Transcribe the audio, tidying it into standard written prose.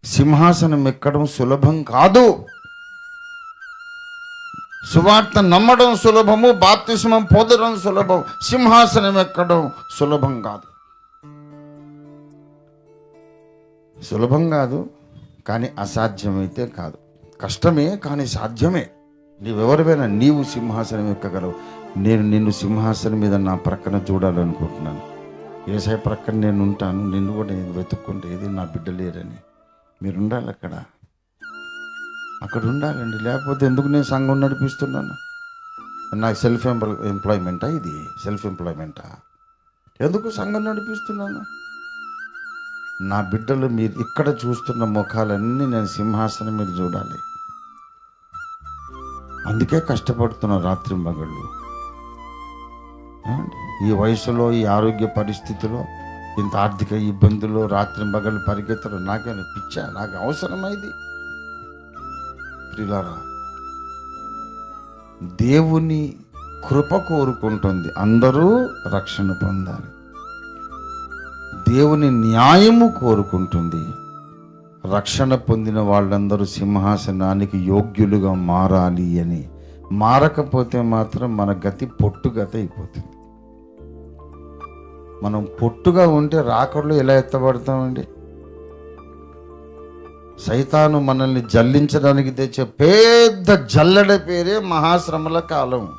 సింహాసనం ఎక్కడం సులభం కాదు. సువార్త నమ్మడం సులభము, బాప్తిస్మం పొందడం సులభం, సింహాసనం ఎక్కడం సులభం కాదు. సులభం కాదు కానీ అసాధ్యమైతే కాదు. కష్టమే కానీ సాధ్యమే. నీవెవరివైనా నీవు సింహాసనం ఎక్కగలవు. నేను నిన్ను సింహాసనం మీద నా ప్రక్కన చూడాలనుకుంటున్నాను. యేసయ్య ప్రక్కన నేను ఉంటాను. నిన్ను కూడా నేను వెతుక్కుంటే ఏది నా బిడ్డ లేరని మీరు ఉండాలి అక్కడ ఉండాలండి. లేకపోతే ఎందుకు నేను సంఘం నడిపిస్తున్నాను? నాకు సెల్ఫ్ ఎంప్లాయ్మెంటా? ఇది సెల్ఫ్ ఎంప్లాయ్మెంటా? ఎందుకు సంఘం నడిపిస్తున్నాను? నా బిడ్డలు మీరు ఇక్కడ చూస్తున్న ముఖాలన్నీ నేను సింహాసనం మీద చూడాలి. అందుకే కష్టపడుతున్నా రాత్రి మగళ్ళు. ఈ వయసులో, ఈ ఆరోగ్య పరిస్థితిలో, ఇంత ఆర్థిక ఇబ్బందులు, రాత్రి మగళ్ళు పరిగెత్తడం నాకేమైనా పిచ్చా? నాకు అవసరమైంది. ప్రియులారా, దేవుని కృప కోరుకుంటుంది అందరూ రక్షణ పొందాలి. దేవుని న్యాయము కోరుకుంటుంది. రక్షణ పొందిన వాళ్ళందరూ సింహాసనానికి యోగ్యులుగా మారాలి అని. మారకపోతే మాత్రం మన గతి పొట్టుగత అయిపోతుంది. మనం పొట్టుగా ఉంటే రాకడలో ఎలా ఎత్తబడతామండి? సైతాను మనల్ని జల్లించడానికి తెచ్చే పెద్ద జల్లెడ పేరే మహాశ్రమల కాలం.